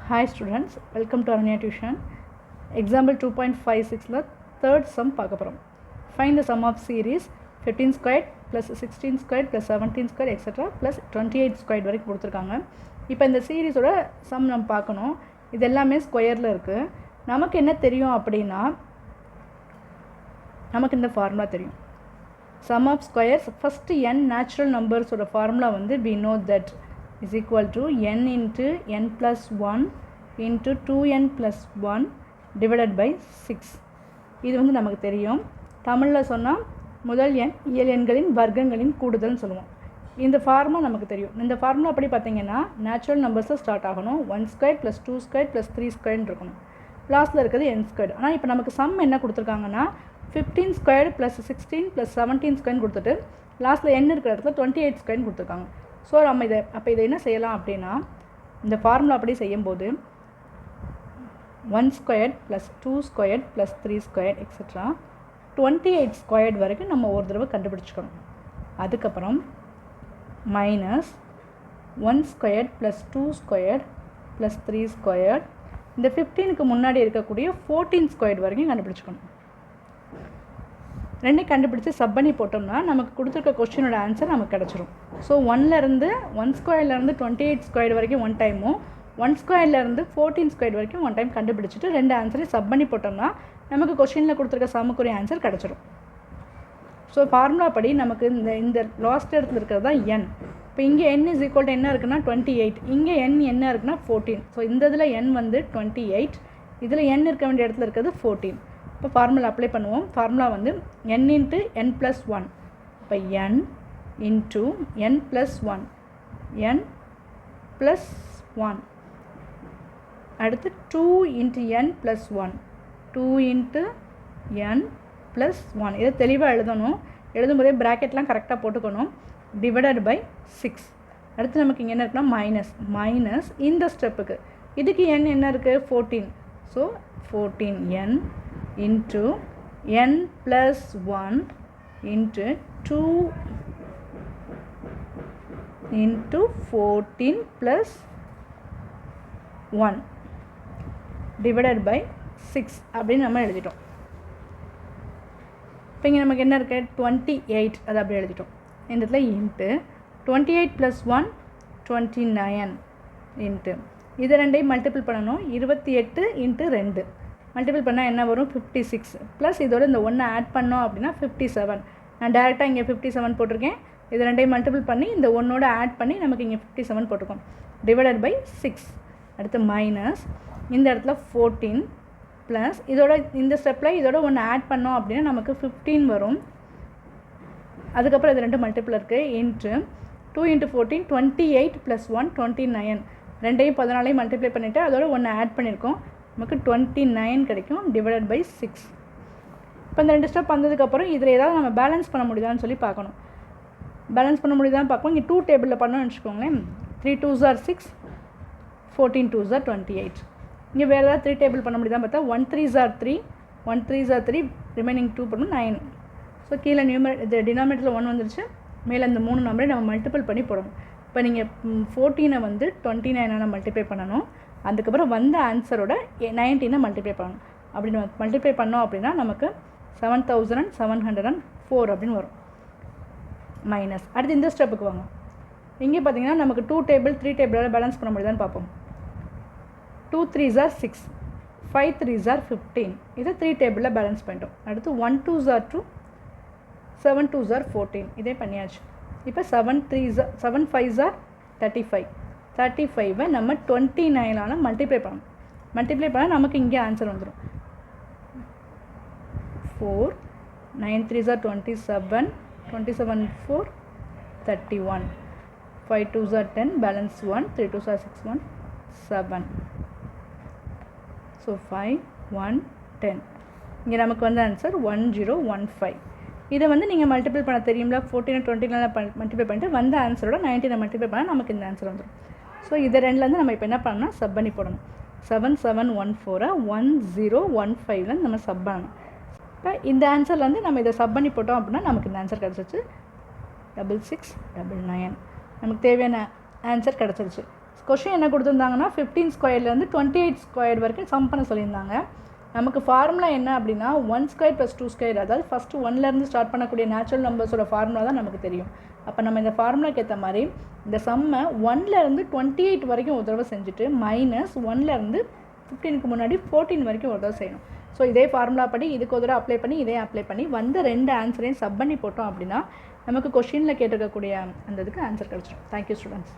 Hi students, welcome to Aranya Tuition. Example 2.56 third sum பார்க்க போறோம். Find the sum of series 15 squared plus 16 squared plus 17 squared etc plus 28 squared வரைக்கும் கொடுத்துருக்காங்க. இப்போ இந்த சீரீஸோட some நம்ம பார்க்கணும். இது எல்லாமே ஸ்கொயரில் இருக்குது. நமக்கு என்ன தெரியும் அப்படின்னா நமக்கு இந்த ஃபார்முலா தெரியும். Sum of squares first n natural numbers ஓட ஃபார்முலா வந்து we know that is equal to n into n plus 1 into 2n plus 1 divided by 6. இது வந்து நமக்கு தெரியும். தமிழில் சொன்னால் முதல் எண் இயல் எண்களின் வர்க்கங்களின் கூடுதல்னு சொல்லுவோம். இந்த ஃபார்முலா நமக்கு தெரியும். இந்த ஃபார்முலா அப்படி பார்த்தீங்கன்னா நேச்சுரல் நம்பர்ஸில் ஸ்டார்ட் ஆகணும். 1 ஸ்கொயர் ப்ளஸ் 2 ஸ்கொயர் ப்ளஸ் 3 ஸ்கொயர்னு இருக்கணும். லாஸ்ட்டில் இருக்கிறது n ஸ்கொயர். ஆனால் இப்போ நமக்கு சம் என்ன கொடுத்துருக்காங்கன்னா 15 ஸ்கொயர் ப்ளஸ் 16 ப்ளஸ் 17 ஸ்கொயர்னு கொடுத்துட்டு லாஸ்ட்டில் n இருக்கிற இடத்துல 28 ஸ்கொயர்னு கொடுத்துருக்காங்க. ஸோ நம்ம இதை என்ன செய்யலாம் அப்படின்னா இந்த ஃபார்முலா அப்படி செய்யும்போது 1 square plus 2 square plus 3 square extra 28 square வரைக்கும் நம்ம ஒரு தடவை கண்டுபிடிச்சிக்கணும். அதுக்கப்புறம் minus 1 square plus 2 square plus 3 square இந்த 15க்கு முன்னாடி இருக்கக்கூடிய 14 ஸ்கொயர் வரைக்கும் கண்டுபிடிச்சிக்கணும். ரெண்டையும் கண்டுபிடிச்சி சப் பண்ணி போட்டோம்னா நமக்கு கொடுத்துருக்க கொஸ்டினோட ஆன்சர் நமக்கு கிடச்சிரும். ஸோ 1 ஸ்கொயர்லேருந்து 28 ஸ்கொயர் வரைக்கும் ஒன் டைமும் 1 ஸ்கொயர்லேருந்து 14 ஸ்கொயர் வரைக்கும் ஒன் டைம் கண்டுபிடிச்சிட்டு ரெண்டு ஆன்சரையும் சப் பண்ணி போட்டோம்னா நமக்கு கொஸ்டினில் கொடுத்துருக்க சம்முக்குரிய ஆன்சர் கிடச்சிரும். ஸோ ஃபார்முலா படி நமக்கு இந்த லாஸ்ட் இடத்துல இருக்கிறது தான் n. இப்போ இங்கே n இஸ் ஈக்குவல் டு என்ன இருக்குன்னா 28, இங்கே n என்ன இருக்குன்னா 14. ஸோ இந்த இதில் n வந்து 28, இதில் n இருக்க வேண்டிய இடத்துல இருக்கிறது 14. இப்போ ஃபார்முலா அப்ளை பண்ணுவோம். ஃபார்முலா வந்து n இன்ட்டு n ப்ளஸ் 1. இப்போ n into n plus 1 n plus 1 அடுத்து 2 into n plus 1 2 into n plus 1. இதை தெளிவாக எழுதணும். எழுதும்போதே ப்ராக்கெட்லாம் கரெக்டாக போட்டுக்கணும். Divided by 6. அடுத்து நமக்கு இங்கே என்ன இருக்குன்னா மைனஸ் இந்த ஸ்டெப்புக்கு இதுக்கு n என்ன இருக்குது 14. So 14n into n plus 1 into 2 into 14 plus 1 divided by 6 அப்படின்னு நம்ம எழுதிட்டோம். இப்போ இங்கே நமக்கு என்ன இருக்குது 28, அது அப்படி எழுதிட்டோம். இந்த இடத்துல இன்ட்டு 28 plus 1 29 இன்ட்டு இது ரெண்டையும் மல்டிபிள் பண்ணணும். 28 இன்ட்டு 2 மல்டிபிள் பண்ணால் என்ன வரும் 56 ப்ளஸ் இதோட இந்த ஒன்று ஆட் பண்ணோம் அப்படின்னா 57. நான் டேரெக்டாக இங்கே 57 போட்டிருக்கேன். இது ரெண்டையும் மல்டிபிள் பண்ணி இந்த ஒன்னோட ஆட் பண்ணி நமக்கு இங்கே 57 போட்டிருக்கோம். Divided by 6. அடுத்து மைனஸ் இந்த இடத்துல 14 ப்ளஸ் இதோட இந்த ஸ்டெப்பில் இதோட ஒன்று ஆட் பண்ணோம் அப்படின்னா நமக்கு 15 வரும். அதுக்கப்புறம் இது ரெண்டு மல்டிபிள் இருக்குது இன்ட்டு 2 இன்ட்டு 14 28 ப்ளஸ் 1 29. ரெண்டையும் 14 மல்டிப்ளை பண்ணிவிட்டு அதோட ஒன்று ஆட் பண்ணியிருக்கோம். நமக்கு 29 கிடைக்கும். Divided by 6. இப்போ இந்த ரெண்டு ஸ்டெப் வந்ததுக்கப்புறம் இதில் ஏதாவது நம்ம பேலன்ஸ் பண்ண முடியுதான்னு சொல்லி பார்க்கணும். பேலன்ஸ் பண்ண முடியுதான்னு பார்க்கணும். இங்கே 2 டேபிளில் பண்ணோன்னு வச்சுக்கோங்களேன். 3 2s are 6, 14 2s are 28. இங்கே வேறு ஏதாவது 3 டேபிள் பண்ண முடியுதான்னு பார்த்தா 1 3s are 3, 1 3s are 3, remaining 2 பண்ணணும் 9. ஸோ கீழே இது டினாமினேட்டரில் 1 வந்துருச்சு. மேலே இந்த 3 நம்பரை நம்ம மல்டிபிள் பண்ணி போடணும். இப்போ நீங்கள் 14 வந்து 29 மல்டிப்ளை பண்ணணும். அதுக்கப்புறம் வந்த ஆன்சரோட 19 மல்டிப்ளை பண்ணணும். அப்படின்னு மல்டிப்ளை பண்ணோம் அப்படின்னா நமக்கு 7704 அப்படின்னு வரும். மைனஸ் அடுத்து இந்த ஸ்டெப்புக்கு வாங்க. இங்கே பார்த்தீங்கன்னா நமக்கு 2 டேபிள் 3 டேபிளால் பேலன்ஸ் பண்ண முடியுதான்னு பார்ப்போம். 2 3s are 6, 5 3s are 15. இதை 3 டேபிளில் பேலன்ஸ் பண்ணிட்டோம். அடுத்து 1 2s are 2, 7 2s are 14. இதே பண்ணியாச்சு. இப்போ 7 5s are 35. 35 நம்ம 29 மல்டிப்ளை பண்ணணும். மல்டிப்ளை பண்ணால் நமக்கு இங்கே ஆன்சர் வந்துடும். 4 9 3s are 27, 27 4 31, 5 2s are 10, balance 1, 3 2s are 6 1 7. So 5 1 10. இங்கே நமக்கு வந்து ஆன்சர் 1015. இதை வந்து நீங்கள் மல்டிப்ளை பண்ண தெரியும்ல. 14 29 மல்டிப்ளை பண்ணிட்டு வந்த ஆன்சரோட 19 மல்டிப்ளை பண்ணால் நமக்கு இந்த ஆன்சர் வந்துடும். ஸோ இதை ரெண்டுலேருந்து நம்ம இப்போ என்ன பண்ணணும்னா சப் பண்ணி போடணும். 7714 1015 நம்ம சப் பண்ணணும். இப்போ இந்த ஆன்சர்லேருந்து நம்ம இதை சப் பண்ணி போட்டோம் அப்படின்னா நமக்கு இந்த ஆன்சர் கிடச்சிச்சு 6669. நமக்கு தேவையான ஆன்சர் கிடச்சிருச்சு. கொஷின் என்ன கொடுத்துருந்தாங்கன்னா 15 ஸ்கொயர்லேருந்து 28 ஸ்கொயர் வரைக்கும் சம் பண்ண சொல்லியிருந்தாங்க. நமக்கு ஃபார்முலா என்ன அப்படின்னா 1 ஸ்கொயர் + 2 ஸ்கொயர், அதாவது ஃபஸ்ட்டு 1லேருந்து ஸ்டார்ட் பண்ணக்கூடிய நேச்சுரல் நம்பர்ஸோட ஃபார்முலா தான் நமக்கு தெரியும். அப்போ நம்ம இந்த ஃபார்முலாக்கு ஏற்ற மாதிரி இந்த சம்மை 1லேருந்து 28 வரைக்கும் ஒரு தடவை செஞ்சுட்டு -1லேருந்து 15க்கு முன்னாடி 14 வரைக்கும் ஒரு தடவை செய்யணும். ஸோ இதே ஃபார்முலா படி இதுக்கு ஒரு தடவை அப்ளை பண்ணி இதே அப்ளை பண்ணி வந்த 2 ஆன்சரையும் சப் பண்ணி போட்டோம் அப்படின்னா நமக்கு கொஷினில் கேட்டிருக்கக்கூடிய அந்த இதுக்கு ஆன்சர் கிடச்சிடும். Thank you students.